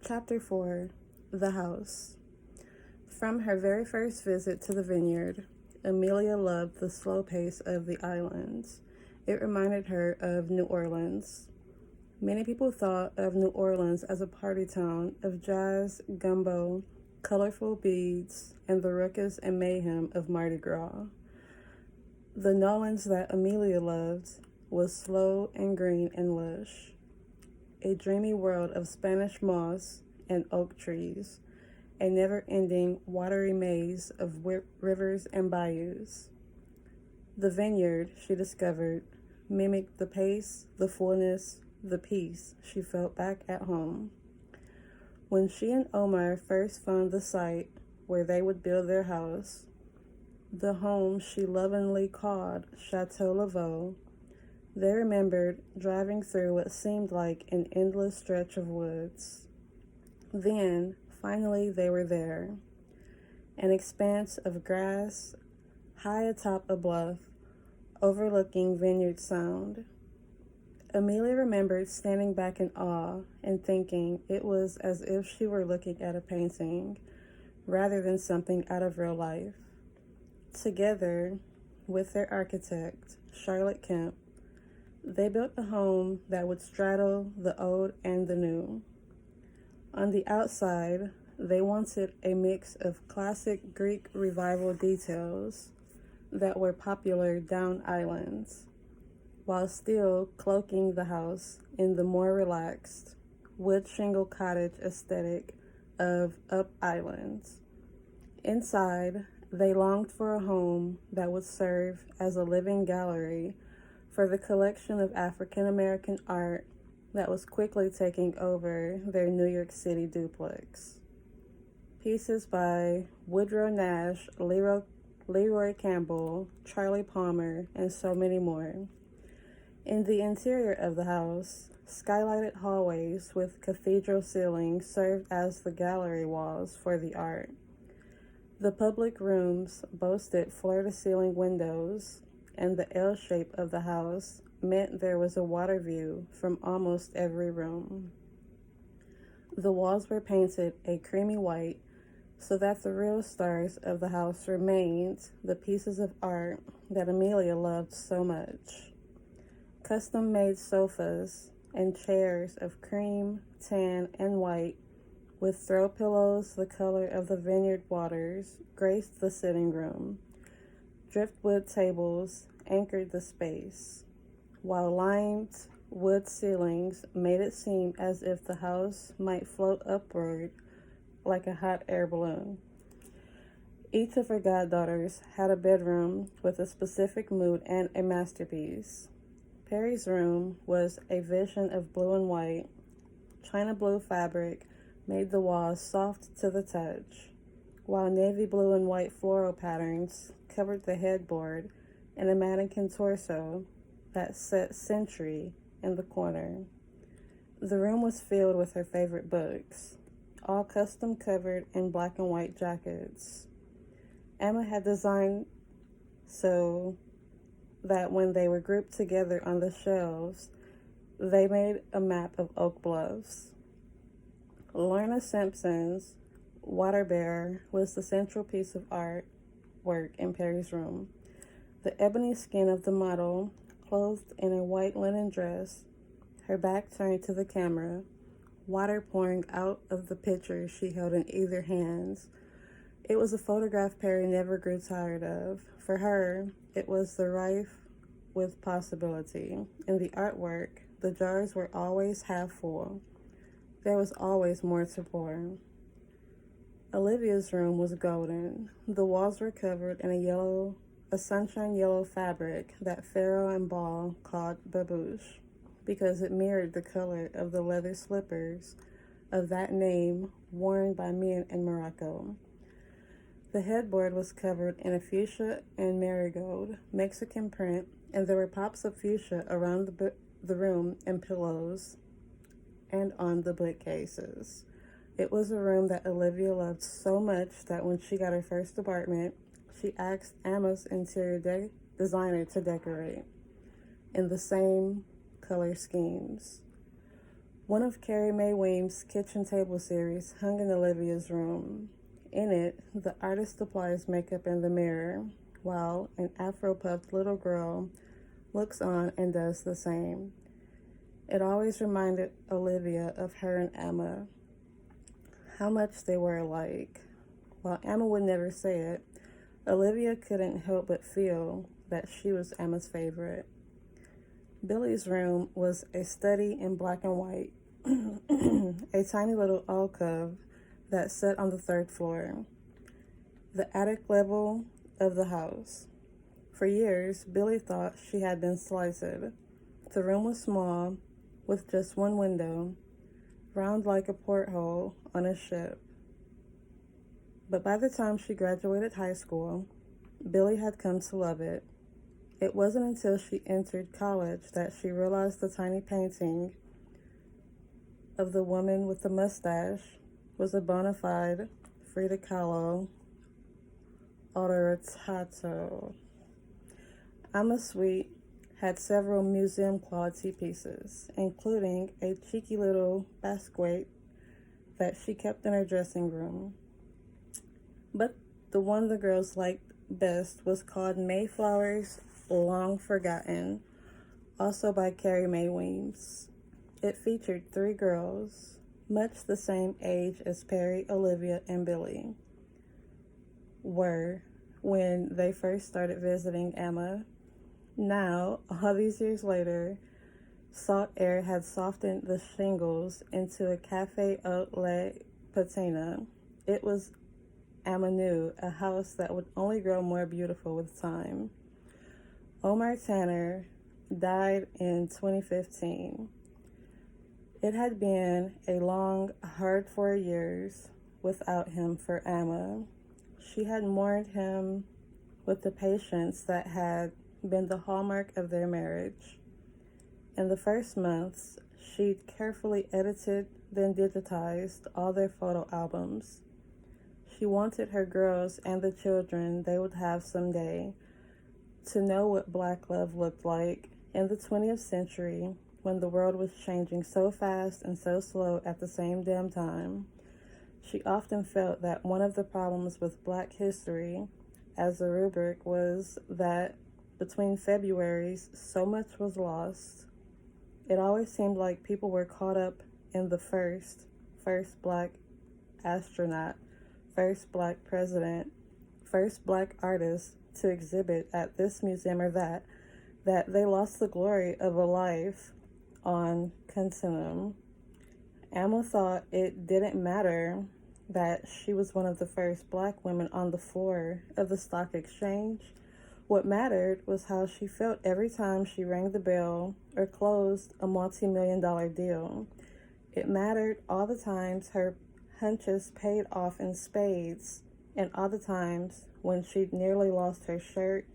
Chapter 4. The House. From her very first visit to the vineyard, Amelia loved the slow pace of the islands. It reminded her of New Orleans. Many people thought of New Orleans as a party town of jazz, gumbo, colorful beads, and the ruckus and mayhem of Mardi Gras. The Nolans that Amelia loved was slow and green and lush, a dreamy world of Spanish moss and oak trees, a never-ending watery maze of rivers and bayous. The vineyard, she discovered, mimicked the pace, the fullness, the peace she felt back at home. When she and Omar first found the site where they would build their house, the home she lovingly called Chateau Laveau, they remembered driving through what seemed like an endless stretch of woods. Then, finally, they were there. An expanse of grass, high atop a bluff, overlooking Vineyard Sound. Amelia remembered standing back in awe and thinking it was as if she were looking at a painting, rather than something out of real life. Together, with their architect, Charlotte Kemp, they built a home that would straddle the old and the new. On the outside, they wanted a mix of classic Greek revival details that were popular down islands, while still cloaking the house in the more relaxed, wood shingle cottage aesthetic of up islands. Inside, they longed for a home that would serve as a living gallery for the collection of African American art that was quickly taking over their New York City duplex. Pieces by Woodrow Nash, Leroy Campbell, Charlie Palmer, and so many more. In the interior of the house, skylighted hallways with cathedral ceilings served as the gallery walls for the art. The public rooms boasted floor-to-ceiling windows, and the L shape of the house meant there was a water view from almost every room. The walls were painted a creamy white so that the real stars of the house remained the pieces of art that Amelia loved so much. Custom-made sofas and chairs of cream, tan, and white with throw pillows the color of the vineyard waters graced the sitting room. Driftwood tables anchored the space, while lined wood ceilings made it seem as if the house might float upward like a hot air balloon. Each of her goddaughters had a bedroom with a specific mood and a masterpiece. Perry's room was a vision of blue and white. China blue fabric made the walls soft to the touch, while navy blue and white floral patterns covered the headboard and a mannequin torso that set sentry in the corner. The room was filled with her favorite books, all custom covered in black and white jackets. Emma had designed so that when they were grouped together on the shelves, they made a map of Oak Bluffs. Lorna Simpson's Water Bearer was the central piece of artwork in Perry's room. The ebony skin of the model, clothed in a white linen dress, her back turned to the camera, water pouring out of the pitcher she held in either hand. It was a photograph Perry never grew tired of. For her, it was the rife with possibility. In the artwork, the jars were always half full. There was always more to pour. Olivia's room was golden. The walls were covered in a sunshine yellow fabric that Farrow and Ball called babouche, because it mirrored the color of the leather slippers of that name worn by men in Morocco. The headboard was covered in a fuchsia and marigold Mexican print, and there were pops of fuchsia around the room and pillows and on the bookcases. It was a room that Olivia loved so much that when she got her first apartment, she asked Emma's interior designer to decorate in the same color schemes. One of Carrie Mae Weems' kitchen table series hung in Olivia's room. In it, the artist applies makeup in the mirror, while an afro-puffed little girl looks on and does the same. It always reminded Olivia of her and Emma, how much they were alike. While Emma would never say it, Olivia couldn't help but feel that she was Emma's favorite. Billy's room was a study in black and white, a tiny little alcove that sat on the third floor, the attic level of the house. For years, Billy thought she had been slighted. The room was small, with just one window, round like a porthole on a ship. But by the time she graduated high school, Billy had come to love it. It wasn't until she entered college that she realized the tiny painting of the woman with the mustache was a bona fide Frida Kahlo autoretrato. Amma Sweet had several museum-quality pieces, including a cheeky little basket that she kept in her dressing room. But the one the girls liked best was called Mayflowers Long Forgotten, also by Carrie Mae Weems. It featured 3 girls, much the same age as Perry, Olivia, and Billy were when they first started visiting Emma. Now, all these years later, salt air had softened the shingles into a cafe haute la patina. It was Emma knew, a house that would only grow more beautiful with time. Omar Tanner died in 2015. It had been a long, hard 4 years without him for Emma. She had mourned him with the patience that had been the hallmark of their marriage. In the first months, she'd carefully edited, then digitized all their photo albums. She wanted her girls and the children they would have someday to know what Black love looked like in the 20th century, when the world was changing so fast and so slow at the same damn time. She often felt that one of the problems with Black history as a rubric was that between Februarys, so much was lost. It always seemed like people were caught up in the first Black astronaut, first Black president, first Black artist to exhibit at this museum or that they lost the glory of a life on continuum. Emma thought it didn't matter that she was one of the first Black women on the floor of the stock exchange. What mattered was how she felt every time she rang the bell or closed a multi-million-dollar deal. It mattered all the times her hunches paid off in spades, and all the times when she'd nearly lost her shirt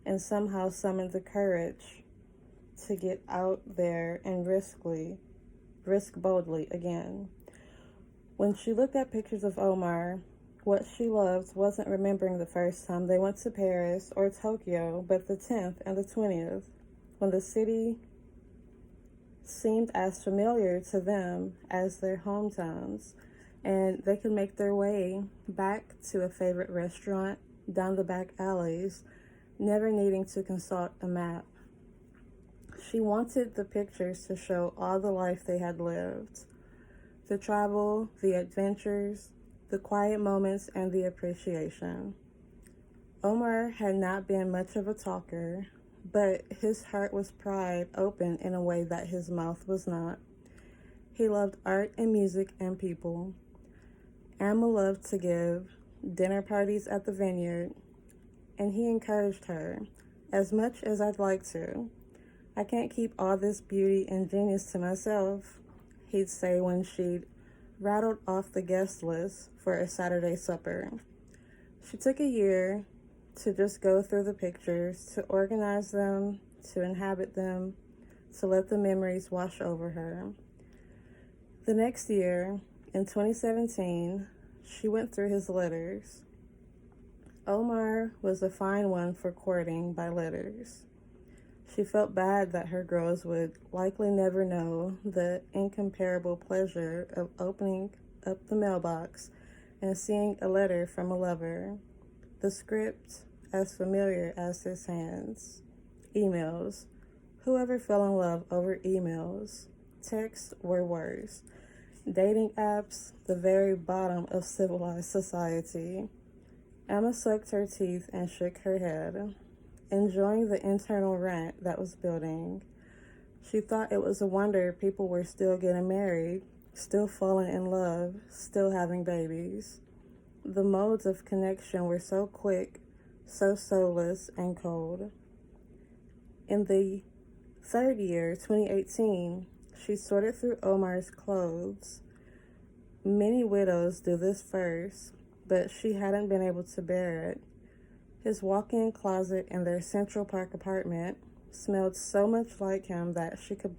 and somehow summoned the courage to get out there and risk boldly again. When she looked at pictures of Omar, what she loved wasn't remembering the first time they went to Paris or Tokyo, but the 10th and the 20th, when the city seemed as familiar to them as their hometowns, and they could make their way back to a favorite restaurant down the back alleys, never needing to consult a map. She wanted the pictures to show all the life they had lived, the travel, the adventures, the quiet moments, and the appreciation. Omar had not been much of a talker, but his heart was pried open in a way that his mouth was not. He loved art and music and people. Emma loved to give dinner parties at the vineyard, and he encouraged her, as much as I'd like to. I can't keep all this beauty and genius to myself, he'd say when she'd rattled off the guest list for a Saturday supper. She took a year to just go through the pictures, to organize them, to inhabit them, to let the memories wash over her. The next year, in 2017, she went through his letters. Omar was a fine one for courting by letters. She felt bad that her girls would likely never know the incomparable pleasure of opening up the mailbox and seeing a letter from a lover. The script as familiar as his hands. Emails. Whoever fell in love over emails. Texts were worse. Dating apps, the very bottom of civilized society. Emma sucked her teeth and shook her head, enjoying the internal rant that was building. She thought it was a wonder people were still getting married, still falling in love, still having babies. The modes of connection were so quick, so soulless and cold. In the third year, 2018, she sorted through Omar's clothes. Many widows do this first, but she hadn't been able to bear it. His walk-in closet in their Central Park apartment smelled so much like him that she could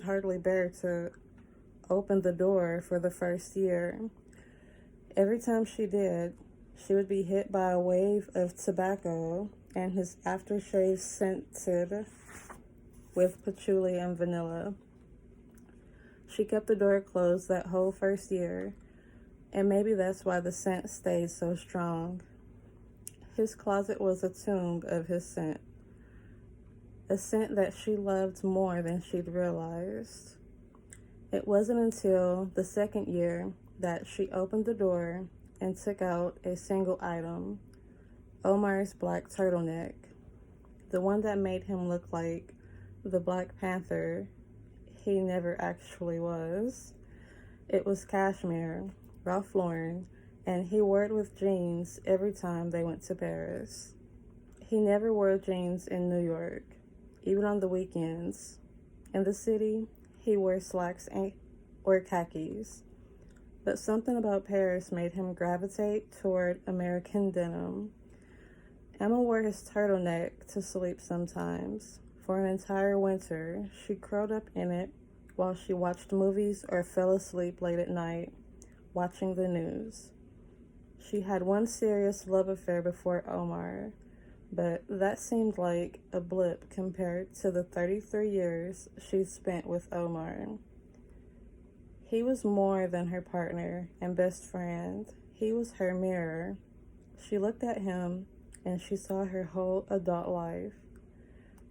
hardly bear to open the door for the first year. Every time she did, she would be hit by a wave of tobacco and his aftershave scented with patchouli and vanilla. She kept the door closed that whole first year, and maybe that's why the scent stayed so strong. His closet was a tomb of his scent, a scent that she loved more than she'd realized. It wasn't until the second year that she opened the door and took out a single item, Omar's black turtleneck, the one that made him look like the Black Panther he never actually was. It was cashmere, Ralph Lauren, and he wore it with jeans every time they went to Paris. He never wore jeans in New York, even on the weekends. In the city, he wore slacks or khakis. But something about Paris made him gravitate toward American denim. Emma wore his turtleneck to sleep sometimes. For an entire winter, she curled up in it while she watched movies or fell asleep late at night, watching the news. She had one serious love affair before Omar, but that seemed like a blip compared to the 33 years she spent with Omar. He was more than her partner and best friend. He was her mirror. She looked at him and she saw her whole adult life.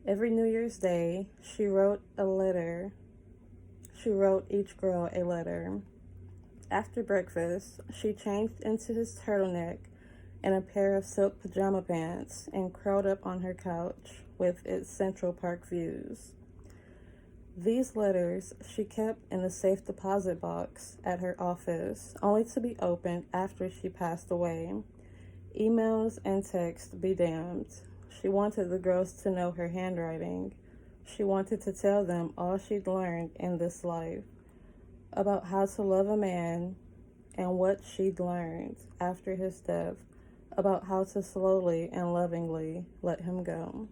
Every New Year's Day, she wrote each girl a letter. After breakfast, she changed into his turtleneck and a pair of silk pajama pants and curled up on her couch with its Central Park views. These letters she kept in the safe deposit box at her office, only to be opened after she passed away. Emails and texts be damned. She wanted the girls to know her handwriting. She wanted to tell them all she'd learned in this life, about how to love a man and what she'd learned after his death, about how to slowly and lovingly let him go.